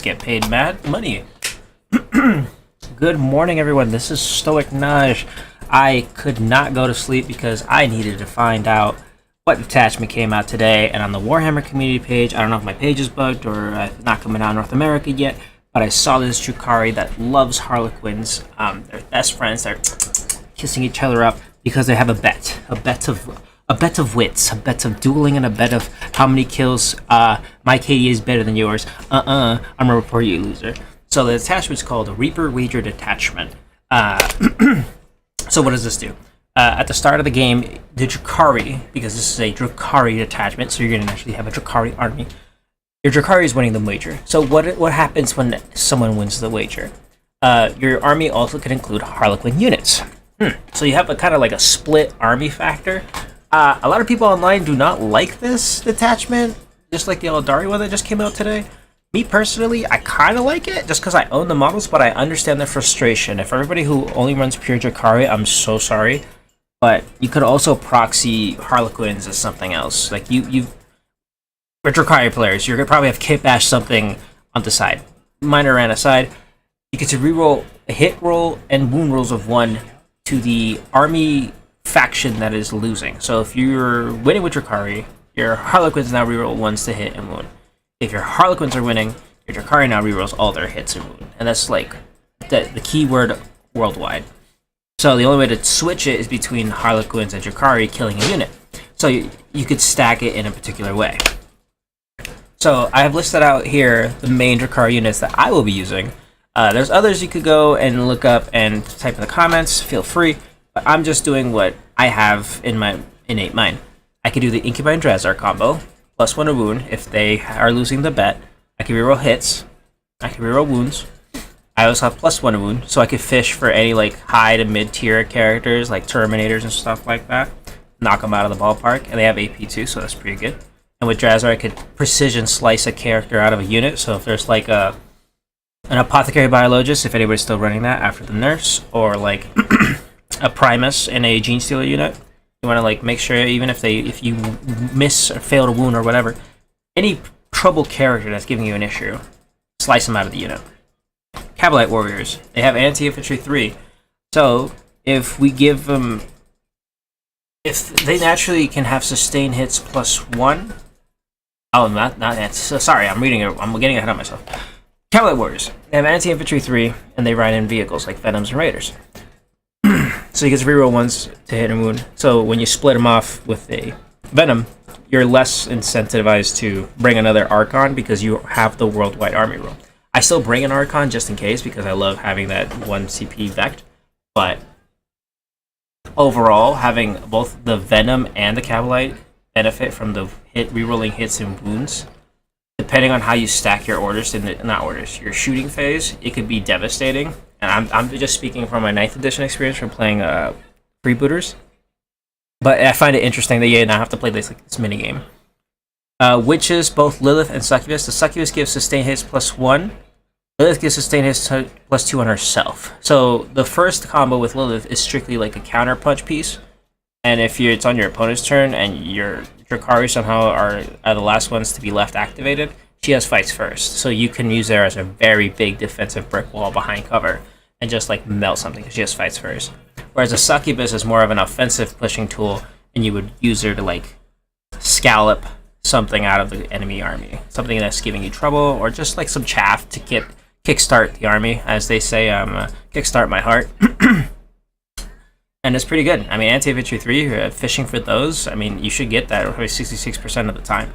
get paid mad money. Good morning, everyone. This is Stoic Naj. I could not go to sleep because I needed to find out what detachment came out today. And on the Warhammer community page, I don't know if my page is bugged or not coming out in North America yet, but I saw this Drukhari that loves Harlequins. They're best friends. They're kissing each other up because they have a bet of wits, a bet of dueling, and a bet of how many kills. My KD is better than yours. I'm gonna report you, loser. So the detachment is called a Reaper Wager Detachment. So what does this do? At the start of the game, the Drukhari, because this is a Drukhari detachment, so you're going to actually have a Drukhari army. Your Drukhari is winning the wager. So what happens when someone wins the wager? Your army also can include Harlequin units. So you have a kind of like a split army factor. A lot of people online do not like this detachment, just like the Eldari one that just came out today. Me personally, I kind of like it just because I own the models, but I understand the frustration. If everybody who only runs pure Drukhari, I'm so sorry. But you could also proxy Harlequins as something else. Like for Drukhari players, you're gonna probably have kit bash something on the side. Minor ran aside, you get to reroll a hit roll and wound rolls of 1 to the army faction that is losing. So if you're winning with Drukhari, your Harlequins now reroll 1s to hit and wound. If your Harlequins are winning, your Drukhari now rerolls all their hits and wound. And that's like the key word worldwide. So the only way to switch it is between Harlequins and Drukhari killing a unit. So you could stack it in a particular way. So I have listed out here the main Drukhari units that I will be using. There's others you could go and look up and type in the comments. Feel free. But I'm just doing what I have in my innate mind. I could do the Incubi and Drazar combo, +1 a wound if they are losing the bet. I can reroll hits. I can reroll wounds. I also have +1 a wound, so I could fish for any like high to mid tier characters like Terminators and stuff like that. Knock them out of the ballpark, and they have AP too, so that's pretty good. And with Drazar, I could precision slice a character out of a unit. So if there's like an Apothecary Biologist, if anybody's still running that after the nerfs, or like a Primus in a Gene Stealer unit. You want to like make sure even if you miss or fail to wound or whatever, any trouble character that's giving you an issue, slice them out of the unit. Cavalite Warriors, they have anti-infantry 3, so if we give them, if they naturally can have sustained hits +1. Oh, not so sorry, I'm getting ahead of myself. Cavalite Warriors, they have anti-infantry 3, and they ride in vehicles like Venoms and Raiders. So you get to reroll 1s to hit and wound. So when you split them off with a Venom, you're less incentivized to bring another Archon because you have the worldwide army roll. I still bring an Archon just in case because I love having that 1 CP vect. But overall, having both the Venom and the Cavalite benefit from the rerolling hits and wounds, depending on how you stack your orders your shooting phase, it could be devastating. And I'm just speaking from my 9th edition experience from playing freebooters. But I find it interesting that you now have to play this minigame. Witches, both Lilith and Succubus. The Succubus gives sustained hits +1. Lilith gives sustained hits +2 on herself. So the first combo with Lilith is strictly like a counter punch piece. And if it's on your opponent's turn and your Drukhari somehow are the last ones to be left activated, she has fights first. So you can use her as a very big defensive brick wall behind cover and just like melt something because she has fights first. Whereas a Succubus is more of an offensive pushing tool, and you would use her to like scallop something out of the enemy army, something that's giving you trouble, or just like some chaff to kickstart the army, as they say. Kickstart my heart. And it's pretty good. I mean, anti-infantry 3, fishing for those, I mean, you should get that probably 66% of the time.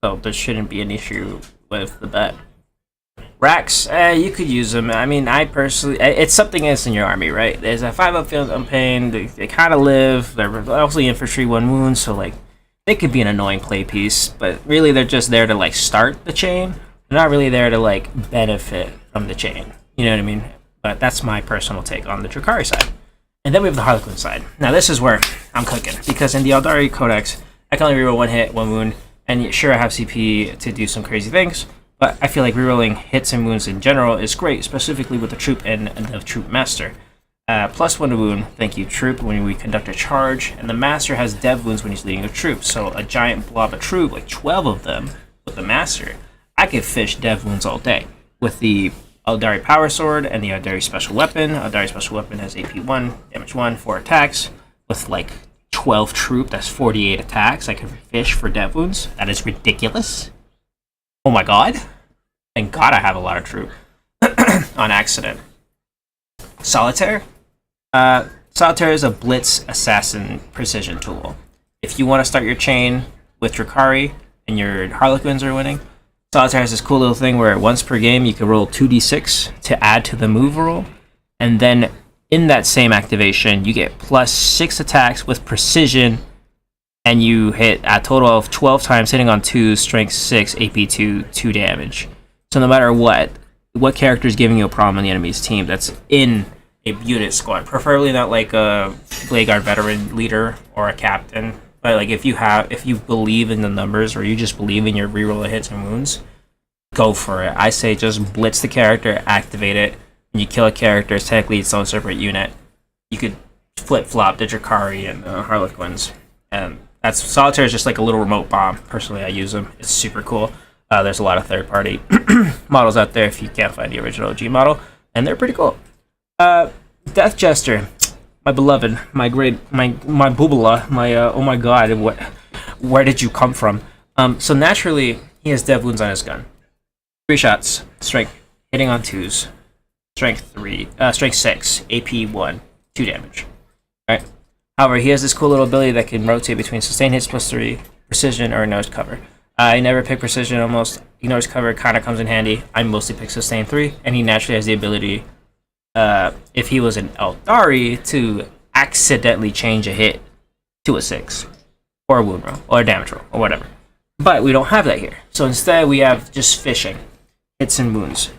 So there shouldn't be an issue with the bet. Racks, you could use them. I mean, I personally, it's something that's in your army, right? There's a 5-up field unpained. They kind of live. They're also infantry 1 wound, so like they could be an annoying play piece. But really, they're just there to like start the chain. They're not really there to like benefit from the chain. You know what I mean? But that's my personal take on the Drukhari side. And then we have the Harlequin side. Now this is where I'm cooking, because in the Eldari Codex, I can only reroll 1 hit, 1 wound, and sure I have CP to do some crazy things. But I feel like rerolling hits and wounds in general is great, specifically with the Troop and the Troop Master. +1 to wound, thank you, Troop, when we conduct a charge. And the Master has dev wounds when he's leading a troop. So a giant blob of troop, like 12 of them, with the Master, I could fish dev wounds all day. with the Eldari Power Sword and the Eldari Special Weapon. Eldari Special Weapon has AP 1, damage 1, 4 attacks. With like 12 troop, that's 48 attacks. I can fish for dev wounds. That is ridiculous. Oh my god. Thank god I have a lot of troop. On accident. Solitaire. Solitaire is a blitz assassin precision tool. If you want to start your chain with Drukhari and your Harlequins are winning, Solitaire has this cool little thing where once per game you can roll 2d6 to add to the move roll, and then in that same activation you get plus 6 attacks with precision, and you hit a total of 12 times, hitting on 2, strength 6, AP 2, 2 damage. So no matter what character is giving you a problem on the enemy's team that's in a unit squad, preferably not like a Blade Guard veteran leader or a captain, but like if you believe in the numbers or you just believe in your reroll of hits and wounds, go for it. I say just blitz the character, activate it. When you kill a character, it's technically its own separate unit. You could flip-flop the Drukhari and Harlequins. And that's Solitaire is just like a little remote bomb. Personally, I use them. It's super cool. There's a lot of third-party models out there if you can't find the original OG model, and they're pretty cool. Death Jester, my beloved, my boobala, oh my god, where did you come from? So naturally, he has dev wounds on his gun. 3 shots, strength, hitting on 2s, strength 6, AP 1, 2 damage. Alright. However, he has this cool little ability that can rotate between sustain hits plus 3, precision, or nose cover. I never pick precision almost. Nose cover kind of comes in handy. I mostly pick sustain 3, and he naturally has the ability, if he was an Eldari, to accidentally change a hit to a 6, or a wound roll, or a damage roll, or whatever. But we don't have that here. So instead, we have just fishing, hits and wounds.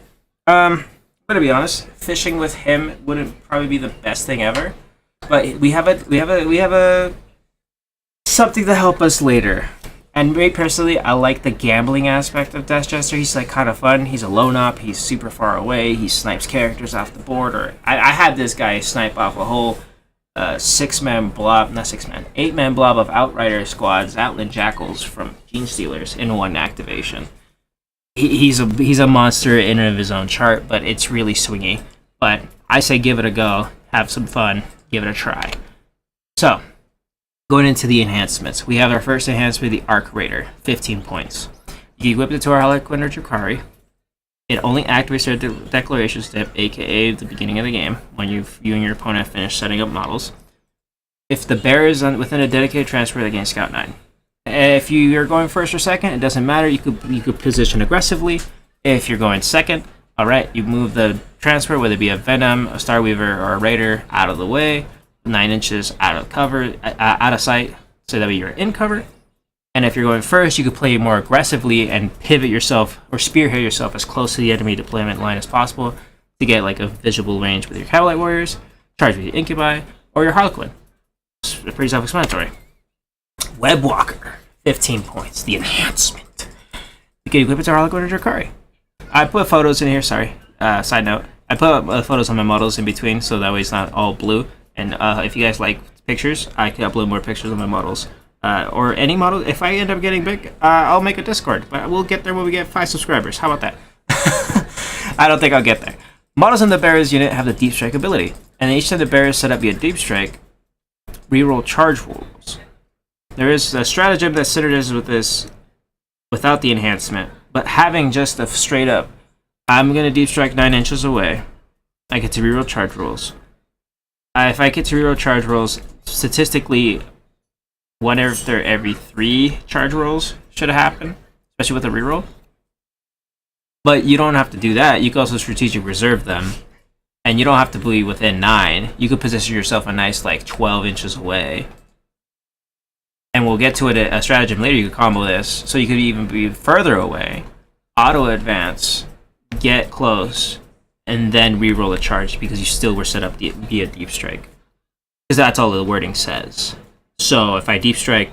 I'm gonna be honest, fishing with him wouldn't probably be the best thing ever, but we have a something to help us later. And me personally, I like the gambling aspect of Death Jester. He's like kind of fun. He's a lone up. He's super far away. He snipes characters off the board. Or I had this guy snipe off a whole 8-man blob of Outrider squads, Outland Jackals from Gene Stealers in one activation. He's a monster in and of his own chart, but it's really swingy. But I say give it a go, have some fun, give it a try. So, going into the enhancements, we have our first enhancement, the Arc Raider, 15 points. You equip it to our Harlequin or Drukhari. It only activates their declaration step, aka the beginning of the game, when you and your opponent finish setting up models. If the bearer is within a dedicated transfer, they gain Scout 9. If you're going first or second, it doesn't matter. You could position aggressively. If you're going second, alright, you move the transfer, whether it be a Venom, a Starweaver, or a Raider, out of the way, 9 inches out of cover, out of sight, so that way you're in cover. And if you're going first, you could play more aggressively and pivot yourself or spearhead yourself as close to the enemy deployment line as possible to get like a visible range with your Cavalite Warriors, charge with your Incubi, or your Harlequin. It's pretty self-explanatory. Webwalker, 15 points, the enhancement. You can equip it to Harlequin or Drukhari. I put photos in here, sorry. Side note, I put photos on my models in between so that way it's not all blue. And if you guys like pictures, I can upload more pictures of my models. Or any model. If I end up getting big, I'll make a Discord. But we'll get there when we get 5 subscribers. How about that? I don't think I'll get there. Models in the Bearers unit have the Deep Strike ability. And each time the Bearers set up via Deep Strike, reroll charge rolls. There is a stratagem that synergizes with this without the enhancement. But having just a straight up, I'm going to Deep Strike 9 inches away, I get to reroll charge rolls. If I get to reroll charge rolls, statistically, one after every 3 charge rolls should happen, especially with a reroll. But you don't have to do that. You can also strategic reserve them, and you don't have to be within 9. You could position yourself a nice like 12 inches away. And we'll get to it a stratagem later. You could combo this, so you could even be further away, auto advance, get close, and then reroll a charge because you still were set up via Deep Strike. Because that's all the wording says. So if I Deep Strike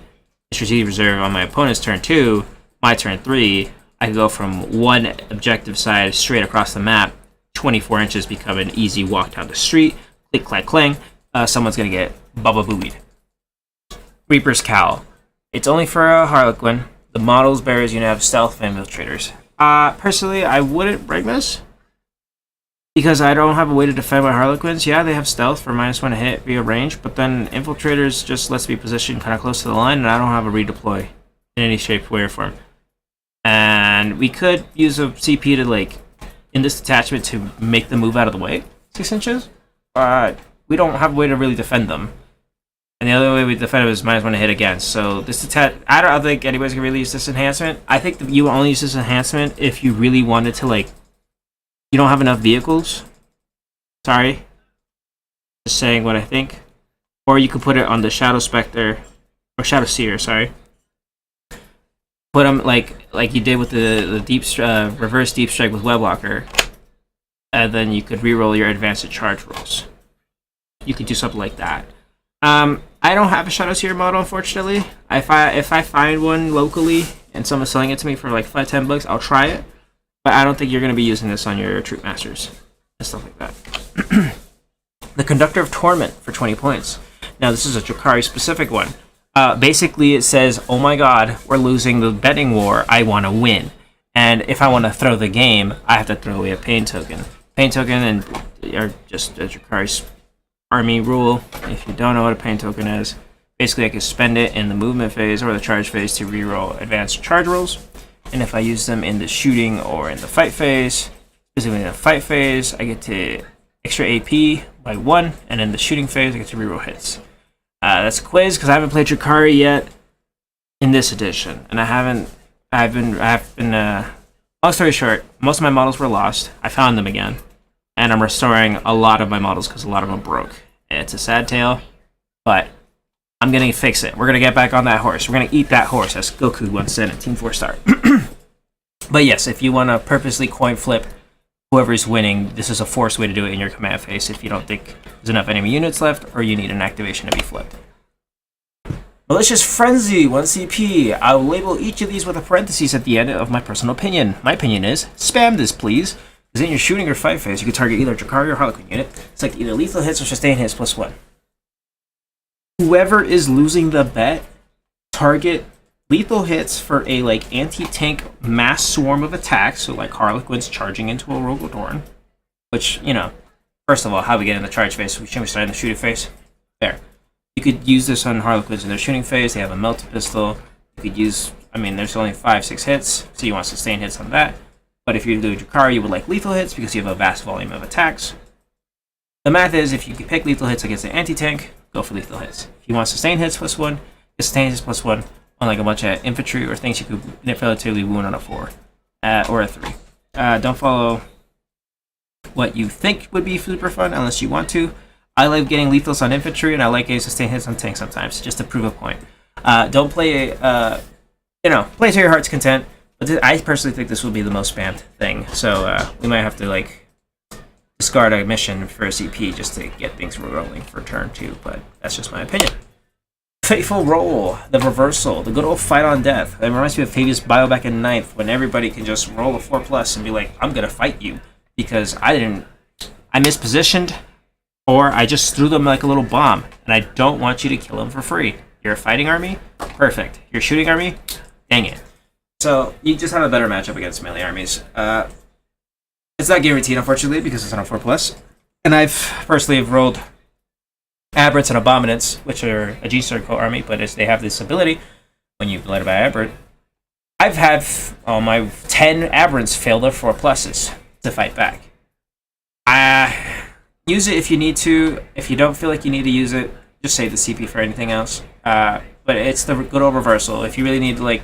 Strategic Reserve on my opponent's turn 2, my turn 3, I can go from one objective side straight across the map, 24 inches, become an easy walk down the street, click, clack, clang, someone's going to get bubba boobied. Reaper's Cowl. It's only for a Harlequin. The models Bearers unit have Stealth Infiltrators. Personally, I wouldn't bring this because I don't have a way to defend my Harlequins. Yeah, they have stealth for -1 to hit via range, but then infiltrators just lets me position kind of close to the line, and I don't have a redeploy in any shape, way, or form. And we could use a CP to like in this detachment to make them move out of the way 6 inches, but we don't have a way to really defend them. And the other way we defend it is -1 to hit against. So this I don't think anybody's gonna really use this enhancement. I think that you only use this enhancement if you really wanted to like. You don't have enough vehicles. Sorry, just saying what I think. Or you could put it on the Shadow Spectre or Shadow Seer. Sorry. Put them like you did with the deep reverse deep strike with Webwalker, and then you could reroll your advanced charge rolls. You could do something like that. I don't have a Shadow Seer model, unfortunately. If I find one locally and someone's selling it to me for like $5-10, I'll try it. But I don't think you're going to be using this on your Troop Masters and stuff like that. The Conductor of Torment for 20 points. Now this is a Drukhari specific one. Basically, it says, "Oh my God, we're losing the betting war. I want to win, and if I want to throw the game, I have to throw away a pain token. Pain token and are just a Drukhari's army rule. If you don't know what a pain token is, basically I can spend it in the movement phase or the charge phase to reroll advanced charge rolls. And if I use them in the shooting or in the fight phase, specifically in the fight phase, I get to extra AP by 1, and in the shooting phase, I get to reroll hits." That's a quiz because I haven't played Drukhari yet in this edition, and I've been. Long story short, most of my models were lost. I found them again, and I'm restoring a lot of my models because a lot of them broke. It's a sad tale, but I'm going to fix it. We're going to get back on that horse. We're going to eat that horse, as Goku once said in Team 4 Star. But yes, if you want to purposely coin flip whoever's winning, this is a forced way to do it in your command phase if you don't think there's enough enemy units left or you need an activation to be flipped. Malicious Frenzy, 1 CP. I'll label each of these with a parenthesis at the end of my personal opinion. My opinion is, spam this please. Because in your shooting or fight phase, you can target either Drukhari or Harlequin unit. Select either lethal hits or sustain hits +1. Whoever is losing the bet, target lethal hits for a like anti-tank mass swarm of attacks, so like Harlequins charging into a Rogodorn. Which, you know, first of all, how we get in the charge phase? Shouldn't we start in the shooting phase? There. You could use this on Harlequins in their shooting phase. They have a melt pistol. You could use, I mean, there's only 5-6 hits, so you want sustain hits on that. But if you do Drukhari, you would like lethal hits because you have a vast volume of attacks. The math is, if you can pick lethal hits against an anti-tank, go for lethal hits. If you want sustain hits +1, sustain hits +1 on like a bunch of infantry or things you could relatively wound on a 4 or a 3. Don't follow what you think would be super fun unless you want to. I like getting lethals on infantry, and I like getting sustain hits on tanks sometimes, just to prove a point. Don't play, play to your heart's content. But I personally think this will be the most spammed thing, so we might have to like discard a mission for a CP just to get things rolling for turn 2. But that's just my opinion. Fateful Roll, the reversal, the good old fight on death. It reminds me of Fabius Bio back in 9th, when everybody can just roll a 4+ and be like, "I'm gonna fight you because I mispositioned, or I just threw them like a little bomb, and I don't want you to kill them for free. You're a fighting army, perfect. You're a shooting army, dang it." So you just have a better matchup against melee armies. It's not guaranteed, unfortunately, because it's on a 4+. And I've personally rolled Aberrants and Abominants, which are a G-Circle army, but they have this ability when you bled by Aberrant. I've had my 10 Aberrants fail their 4+ to fight back. Use it if you need to. If you don't feel like you need to use it, just save the CP for anything else. But it's the good old reversal. If you really need to like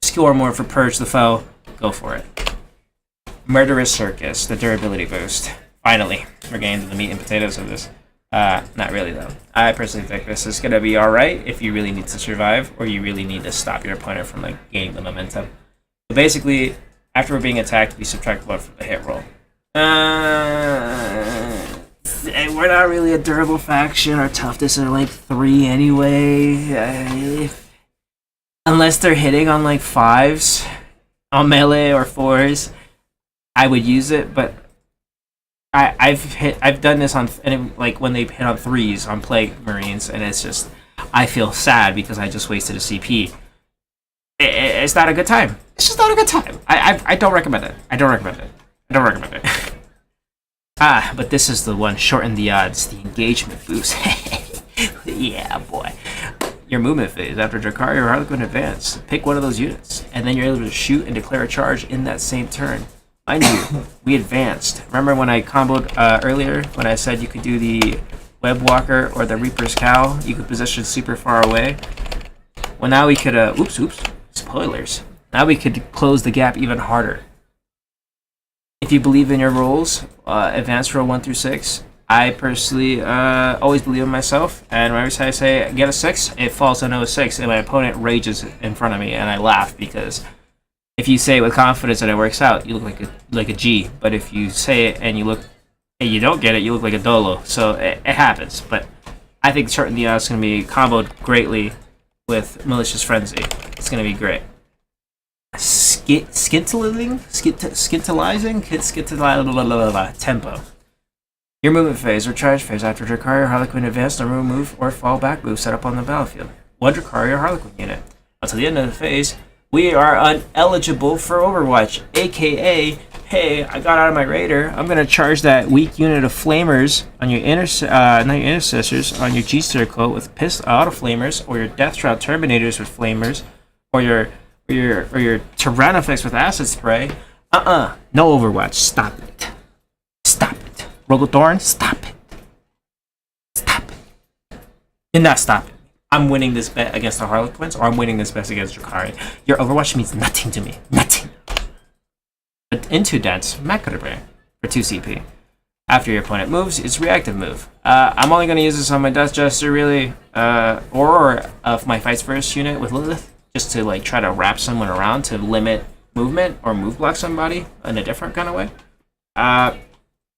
score more for Purge the Foe, go for it. Murderous Circus, the durability boost. Finally, we're getting to the meat and potatoes of this. Not really, though. I personally think this is going to be alright if you really need to survive, or you really need to stop your opponent from like gaining the momentum. So basically, after we're being attacked, we subtract 1 from the hit roll. We're not really a durable faction. Our toughness are like 3 anyway. Unless they're hitting on like 5s on melee or 4s, I would use it. But I've done this on like when they hit on 3s on Plague Marines, and it's just I feel sad because I just wasted a CP. it's not a good time. It's just not a good time. I don't recommend it. I don't recommend it. I don't recommend it. But this is the one. Shorten the odds. The engagement boost. Yeah, boy. Your movement phase. After Drukhari or Harlequin advance, pick one of those units, and then you're able to shoot and declare a charge in that same turn. Mind you, we advanced. Remember when I comboed earlier, when I said you could do the Web Walker or the Reaper's Cowl? You could position super far away. Well, now we could, oops, spoilers. Now we could close the gap even harder. If you believe in your rolls, advanced roll 1 through 6, I personally always believe in myself, and whenever I say get a 6, it falls on a 6, and my opponent rages in front of me, and I laugh, because if you say it with confidence and it works out, you look like a G, but if you say it and you don't get it, you look like a Dolo, so it happens. But I think Shorten the Odds is going to be comboed greatly with Malicious Frenzy. It's going to be great. Scintillizing tempo. Your movement phase or charge phase after Drukhari or Harlequin advance, no move or fall back move set up on the battlefield. One Drukhari or Harlequin unit. Until the end of the phase, we are uneligible for Overwatch, aka, hey, I got out of my Raider, I'm gonna charge that weak unit of Flamers on your not your Intercessors, on your G-Circle with Auto Flamers, or your Death Shroud Terminators with Flamers, or your Tyrannofex with Acid Spray. No Overwatch. Stop it. Stop it. Rogothorn, stop it. Stop it. You're not stopping. I'm winning this bet against the Harlequins, or I'm winning this bet against Drukhari. Your Overwatch means nothing to me. Nothing. But into Dance, Macadabra for 2 CP. After your opponent moves, it's reactive move. I'm only going to use this on my Death Jester, really, or of my Fights First unit with Lilith, just to like try to wrap someone around to limit movement or move block somebody in a different kind of way.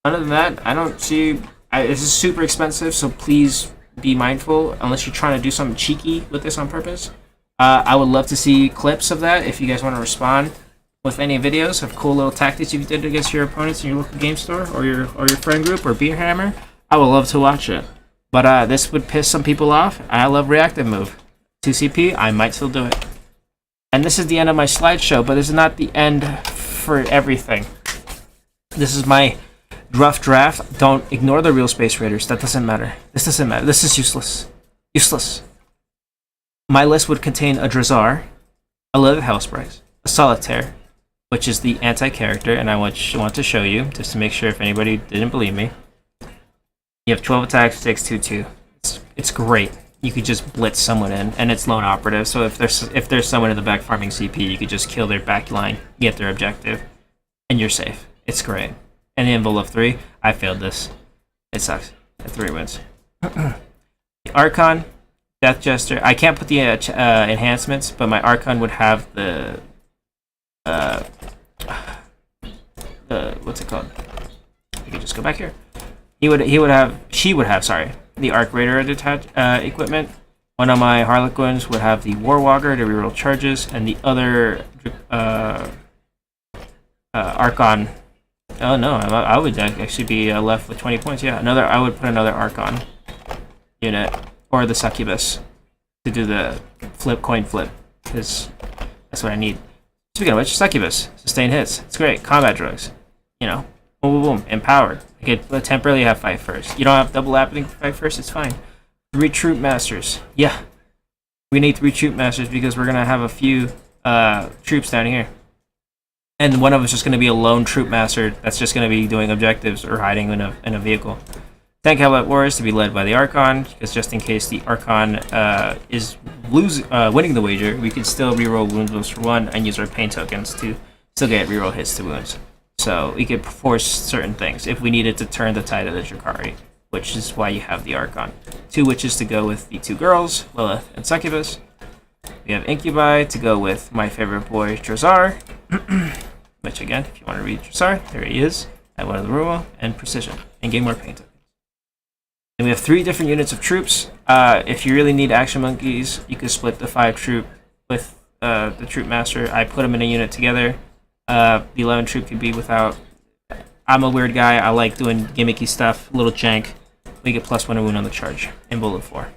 Other than that, I don't see. This is super expensive, so please be mindful unless you're trying to do something cheeky with this on purpose. I would love to see clips of that if you guys want to respond with any videos of cool little tactics you did against your opponents in your local game store or your friend group or Beer Hammer. I would love to watch it. But this would piss some people off. I love reactive move. 2 CP, I might still do it. And this is the end of my slideshow, but this is not the end for everything. This is my rough draft. Don't ignore the real Space Raiders. That doesn't matter. This doesn't matter. This is useless. Useless. My list would contain a Drazar, a Lilith Hellsprites, a Solitaire, which is the anti-character, and I want to show you, just to make sure if anybody didn't believe me. You have 12 attacks, 6/2/2. It's great. You could just blitz someone in, and it's lone operative. So if there's someone in the back farming CP, you could just kill their back line, get their objective, and you're safe. It's great. And the envelope 3, I failed this. It sucks. At 3 wins. The Archon, Death Jester. I can't put the enhancements, but my Archon would have the what's it called? You can just go back here. She would have the Arc Raider equipment. One of my Harlequins would have the Warwalker to reroll charges, and the other Archon. Oh no, I would actually be left with 20 points. Yeah, I would put another Archon unit or the Succubus to do the coin flip, because that's what I need. Speaking of which, Succubus, sustain hits. It's great. Combat drugs. Boom, boom, boom. Empowered. I could temporarily have Fight First. You don't have double happening for Fight First, it's fine. 3 Troop Masters. Yeah. We need 3 Troop Masters because we're going to have a few troops down here. And one of them is just going to be a lone Troop Master that's just going to be doing objectives or hiding in a vehicle. 10 Cavalry Warriors to be led by the Archon, because just in case the Archon is winning the wager, we can still reroll wounds moves for 1 and use our pain tokens to still get reroll hits to wounds. So we could force certain things if we needed to turn the tide of the Drukhari, which is why you have the Archon. 2 witches to go with the 2 girls, Lilith and Succubus. We have Incubi to go with my favorite boy, Drazar. Which again, if you want to read Drazar, there he is. At one of the Ruma, and Precision, and gain more pain tokens. And we have 3 different units of troops. If you really need action monkeys, you can split the 5 troop with the troop master. I put them in a unit together. The 11 troop could be without. I'm a weird guy. I like doing gimmicky stuff, little jank. We get +1 wound on the charge in bullet 4.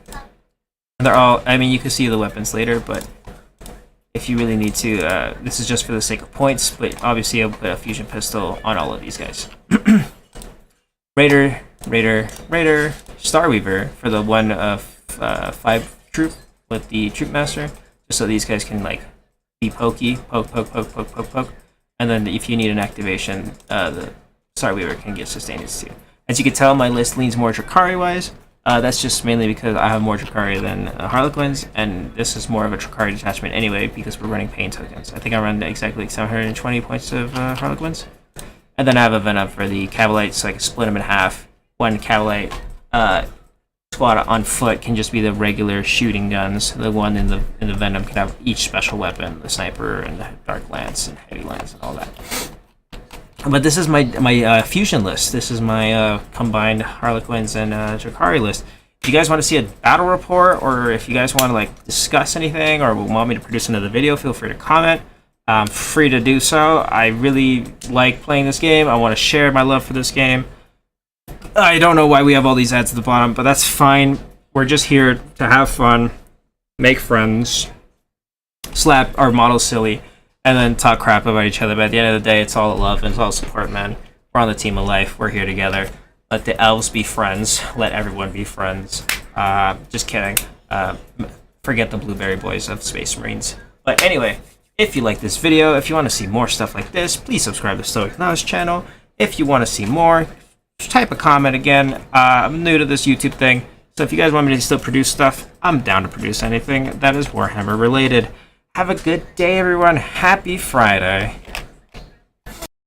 And they're all. I mean, you can see the weapons later, but if you really need to. This is just for the sake of points, but obviously I'll put a fusion pistol on all of these guys. Raider, Starweaver for the 1 of 5 troop with the troop master, just so these guys can like be pokey, poke. And then if you need an activation, the Starweaver can get sustainers too. As you can tell, my list leans more Drukhari-wise. That's just mainly because I have more Drukhari than Harlequins, and this is more of a Drukhari detachment anyway because we're running pain tokens. I think I run exactly 720 points of Harlequins. And then I have a Venom for the Cavalites, so I can split them in half. One Cavalite squad on foot can just be the regular shooting guns. The one in the Venom can have each special weapon, the sniper and the dark lance and heavy lance and all that. But this is my fusion list. This is my combined Harlequins and Drukhari list. If you guys want to see a battle report, or if you guys want to like discuss anything, or want me to produce another video, feel free to comment. Free to do so. I really like playing this game. I want to share my love for this game. I don't know why we have all these ads at the bottom, but that's fine. We're just here to have fun, make friends, slap our models silly, and then talk crap about each other. But at the end of the day, it's all love and it's all support, man. We're on the team of life. We're here together. Let the elves be friends. Let everyone be friends. Just kidding. Forget the blueberry boys of Space Marines. But anyway, if you like this video, if you want to see more stuff like this, please subscribe to Stoic Knowledge channel. If you want to see more, just type a comment again. I'm new to this YouTube thing, so if you guys want me to still produce stuff, I'm down to produce anything that is Warhammer related. Have a good day, everyone. Happy Friday.